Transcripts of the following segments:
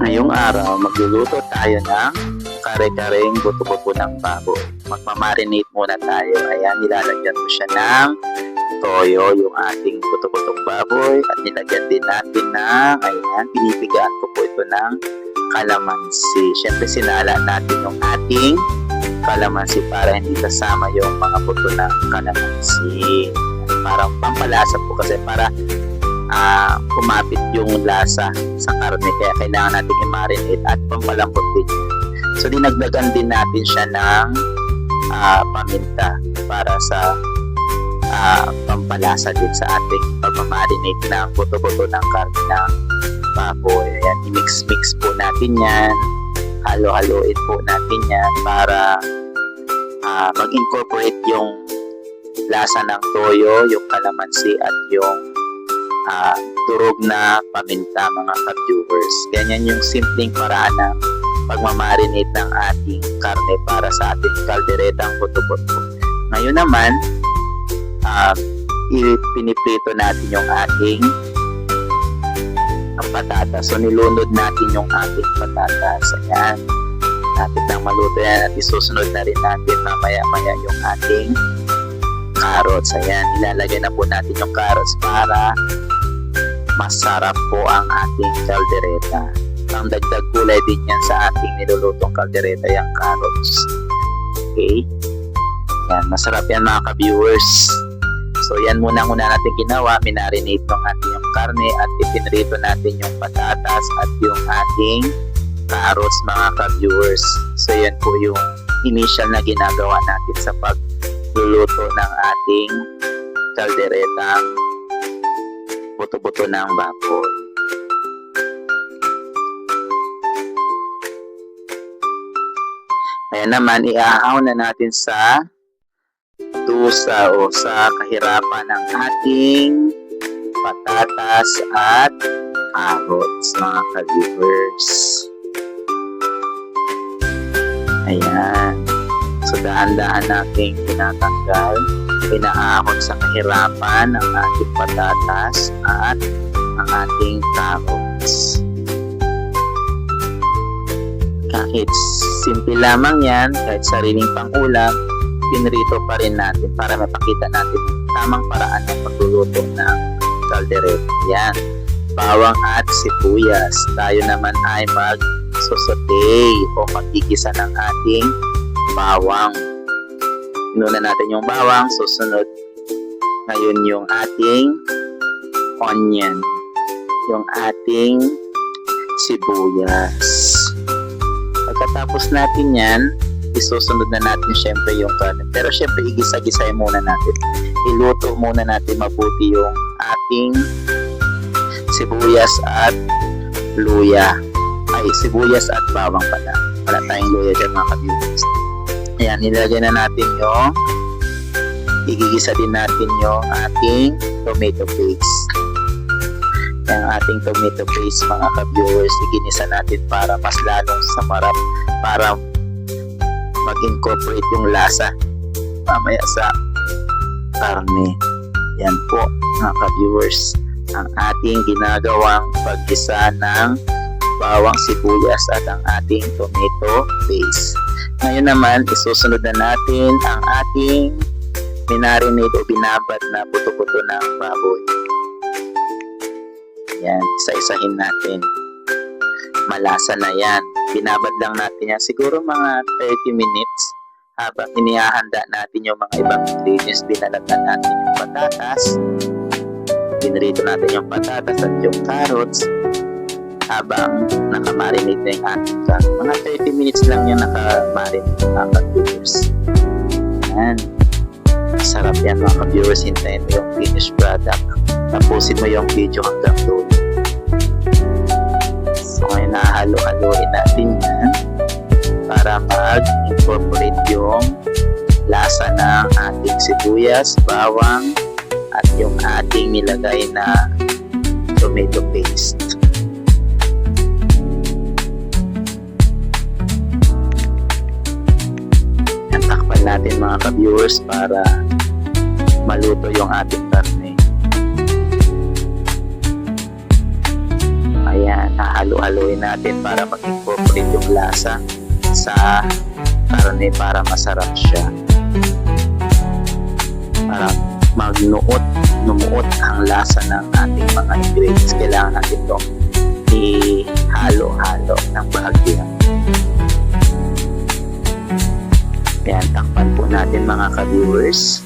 Ngayong araw, magluluto tayo ng kare-kareng buto-buto ng baboy. Magmamarinate muna tayo. Ayan, nilalagyan ko siya ng toyo, yung ating buto-butong baboy. At nilagyan din natin ng, ayan, pinipigaan ko po ito ng kalamansi. Siyempre, sinala natin yung ating kalamansi para hindi kasama yung mga buto ng kalamansi. Parang pampalasa po kasi para kumapit yung lasa sa karne, kaya kailangan natin i-marinate at pampalambot din. So dinagdagan din natin siya ng paminta para sa pampalasa din sa ating pagmamarinate ng buto-buto ng karne ng baboy. Ayan, i-mix-mix po natin yan, halo-haloin po natin yan para mag-incorporate yung lasa ng toyo, yung kalamansi at yung durog na paminta, mga ka-viewers. Ganyan yung simpleng paraan ng pagmamarinate ng ating karne para sa ating kalderetang buto-buto. Ngayon naman, piniprito natin yung ating patatas. So nilunod natin yung ating patatas. Ayan, natin lang maluto yan at isusunod na rin natin mamaya-maya yung ating carrots. Ayan, ilalagay na po natin yung carrots para masarap po ang ating kaldereta. Ang dagdag kulay din yan sa ating nilulutong kaldereta, yung carrots. Okay? Yan, masarap yan mga ka-viewers. So yan muna natin ginawa. Minarinate ng ating yung karne at ipinrito natin yung patatas at yung ating carrots, mga ka-viewers. So yan po yung initial na ginagawa natin sa pagluluto ng ating kalderetang buto-buto ng baboy. Ayan naman, iahaw na natin sa dusa o sa kahirapan ng ating patatas at carrots, mga ka-viewers. Ayan. So dahan-dahan natin tinatanggal, inaahon sa kahirapan ang ating patatas at ang ating carrots. Kahit simple lamang yan, kahit sariling pangulam, pinrito pa rin natin para mapakita natin tamang paraan ng pagluluto ng kaldereta. Yan, bawang at sibuyas. Tayo naman ay mag-saute o magigisa ng ating bawang. Inuna natin yung bawang, susunod ngayon yung ating onion, yung ating sibuyas. Pagkatapos natin yan, isusunod na natin syempre yung karne. Pero syempre igisa-gisay muna natin. Iluto muna natin mabuti yung ating sibuyas at luya. Ay, sibuyas at bawang pala. Wala tayong luya dyan, mga ka-viewers. Ayan, nilagay na natin yung igigisa din natin yung ating tomato paste. Yung ating tomato paste, mga ka-viewers, iginisa natin para mas lalong samarap, para mag-incorporate yung lasa mamaya sa karne. Yan po, mga ka-viewers, ang ating ginagawang paggisa ng bawang, sibuyas at ang ating tomato paste. Ngayon naman, isusunod na natin ang ating minarinate o binabad na buto-buto ng baboy. Yan, isa-isahin natin. Malasa na yan. Binabad lang natin yan siguro mga 30 minutes habang inihahanda natin yung mga ibang ingredients. Binalatan natin yung patatas, pinrito natin yung patatas at yung carrots habang nakamarinate na yung ating karne. Mga 30 minutes lang yan nakamarinate, mga ka-viewers. Yan, sarap yan, mga ka-viewers. Hintayin mo yung finished product, tapusin mo yung video hanggang dulo. So ngayon nahalo-haloin natin yan para mag-incorporate yung lasa ng ating sibuyas, bawang at yung ating nilagay na tomato paste. Yan, takpan natin, mga ka-viewers, para maluto yung ating karne. Ayan, hahalo Haluin natin para mag-incorporate yung lasa sa karne para masarap siya. Para lumuot ang lasa ng ating mga ingredients. Kailangan natin itong ihalo-halo ng bahagya. Yan, takpan po natin mga ka-viewers.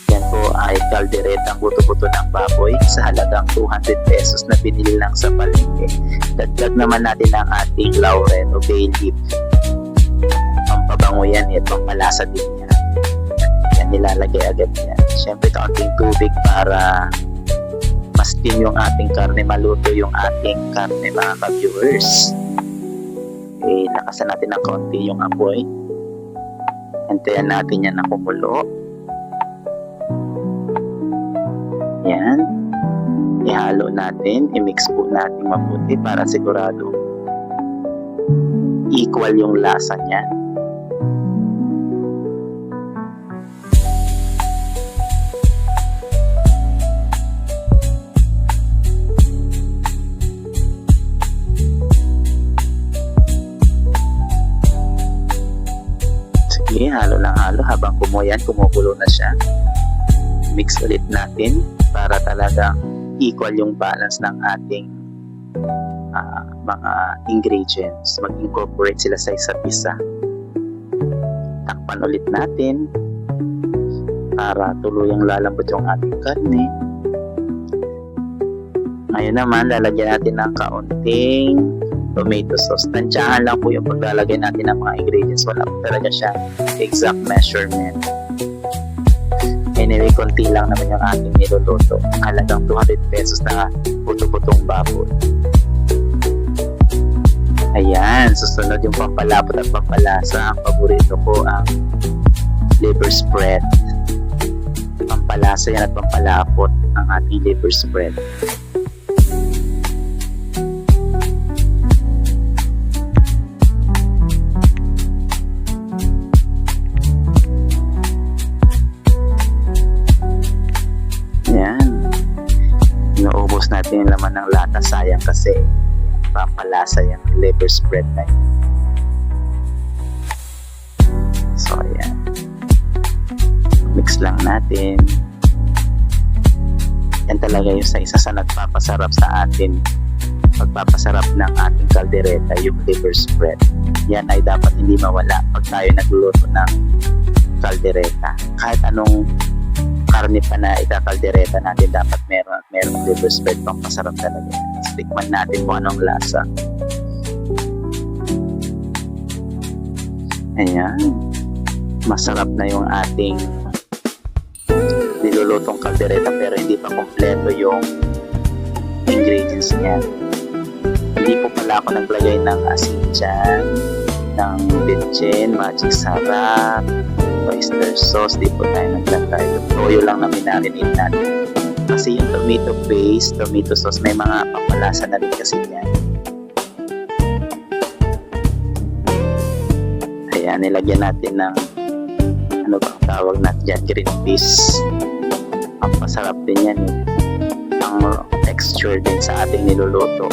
Yan po ay kalderetang buto-buto ng baboy sa halagang 200 pesos na binili lang sa palengke. Dagdag naman natin ang ating laurel o bay leaf. Pampabango yan, pampalasa din yan. Yan, nilalagay agad yan. Siyempre, kaunting tubig para mas steam yung ating karne, maluto yung ating karne mga ka-viewers. Okay, lakasan natin ng kaunti yung apoy. Antayan natin yan na kumulo. Yan. Ihalo natin. I-mix po natin mabuti para sigurado equal yung lasa niya. Sige, halo lang halo habang kumukulo na siya. Mix ulit natin para talagang equal yung balance ng ating mga ingredients. Mag-incorporate sila sa isa't isa. Takpan ulit natin para tuluyang lalambot yung ating karne. Ngayon naman, lalagyan natin ng kaunting tomato sauce. Tansyahan lang po yung paglalagay natin ng mga ingredients. Wala po talaga siya exact measurement. Anyway, konti lang naman yung ating niluluto. Halagang 200 pesos na buto-butong baboy. Ayan, susunod yung pampalapot at pampalasa. Ang paborito ko ang liver spread. Pampalasa yan at pampalapot ang ating liver spread. Inuubos natin yung laman ng lata, sayang kasi pampalasa yung liver spread na yun. So ayan, mix lang natin. Yan talaga yung isa sa nagpapasarap sa atin, pagpapasarap ng ating kaldereta, yung liver spread. Yan ay dapat hindi mawala pag tayo nagluluto ng kaldereta. Kahit anong karne pa na ikakaldereta natin, dapat merong liver spread pang masarap talaga. Tikman natin kung anong lasa. Ayan, masarap na yung ating nilulutong kaldereta pero hindi pa kompleto yung ingredients niya. Hindi po pala ako naglagay ng asin dyan, ng bitchin, magic sarap, oyster sauce. Di po tayo naglagay. Toyo lang na minarinate natin. Kasi yung tomato paste, tomato sauce, may mga pampalasa na rin kasi yan. Ayan, nilagyan natin ng ano bang tawag natin dyan, green peas. Pampasarap din yan. Ang texture din sa ating niluluto.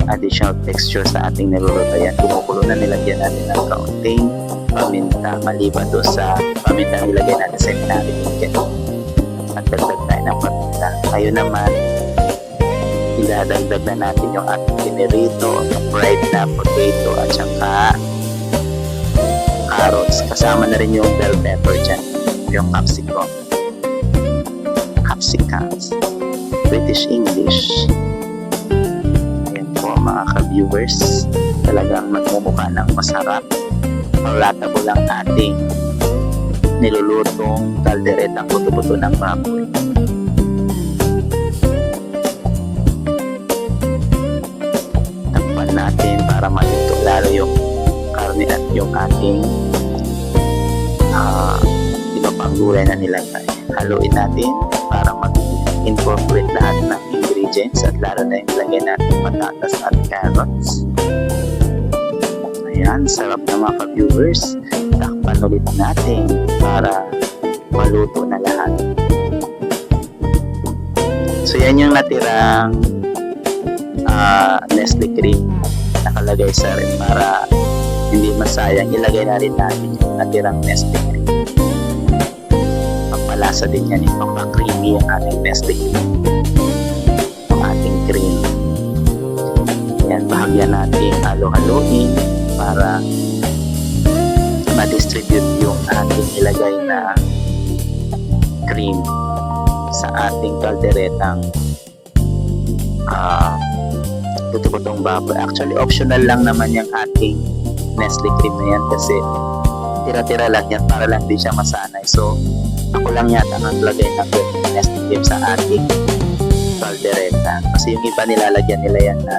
Additional texture sa ating niluluto. Yan, kumukulo na, nilagyan natin ng kaunting paminta maliban doon sa paminta nilagay natin sa minarinate. At dagdag tayo ng paminta. Ngayon naman, idadagdag na natin yung ating pinirito, yung fried na potato at saka carrots. Kasama na rin yung bell pepper dyan, yung capsicums, British English. Ayan po mga ka-viewers, talagang magmumukha ng masarap. Palatable lang ating nilulutong kalderetang buto-buto ng baboy. Takpan natin para maluto lalo yung karne at yung ating iba pang gulay na nilagay. Haluin natin para mag-incorporate lahat ng ingredients at lalo na yung lagay natin patatas at carrots. Ayan, sarap na mga ka-viewers. Takpan ulit natin para maluto na lahat. So yan yung natirang Nestle cream nakalagay sa ref para hindi masayang. Ilagay na rin natin yung natirang Nestle cream. Pagpalasa din yan, ipaka-creamy ang ating Nestle cream. Ang ating cream. Yan, bahagyan natin halo-haloin para ma-distribute yung ating ilagay na cream sa ating kalderetang puto-putong baboy. Actually, optional lang naman yung ating Nestle cream na yan kasi tira-tira lang yan para lang di siya masanay. So, ako lang yata naglagay ng Nestle cream sa ating kaldereta. Kasi yung iba nilalagyan nila yan na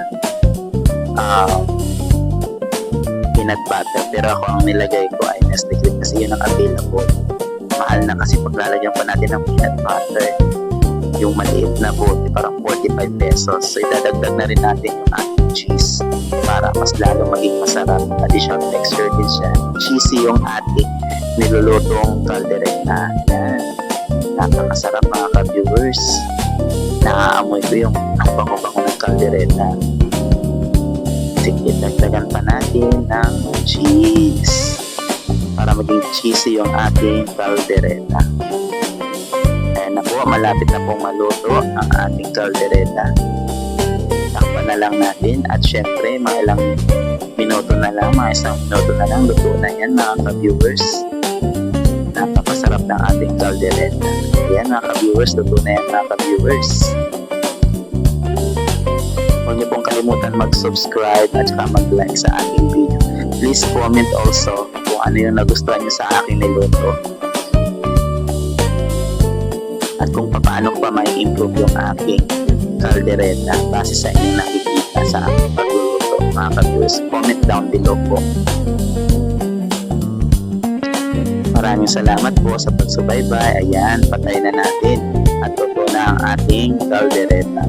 peanut butter. Pero ako ang nilagay ko ay Nestle cream kasi yun ang available. Mahal na kasi paglalagyan pa natin ng peanut butter. Yung maliit na bote, parang 45 pesos. So, idadagdag na rin natin yung ating cheese para mas lalo maging masarap. Additional texture din siya. Cheesy yung ating nilulutong kaldereta. Yan. Napakasarap mga ka-viewers. Naaamoy ko yung ang bango-bango ng kaldereta. Sige, dagdagan pa natin ng cheese para maging cheesy yung ating kaldereta. Malapit na pong maluto ang ating kaldereta. Takpan na lang natin at syempre mga ilang minuto na lang, mga isang minuto na lang luto na yan mga ka-viewers. Napakasarap ng ating kaldereta. Yan mga ka-viewers, luto na yan mga ka-viewers. Huwag niyo pong kalimutan mag-subscribe at saka mag-like sa ating video. Please comment also kung ano yung nagustuhan niyo sa aking niluto. At kung paano pa may improve yung aking kaldereta base sa inyong nakikita sa aking pagluluto mga ka-viewers, comment down below po. Maraming salamat po sa pagsubaybay. Ayan, patay na natin at luto na ang ating kaldereta.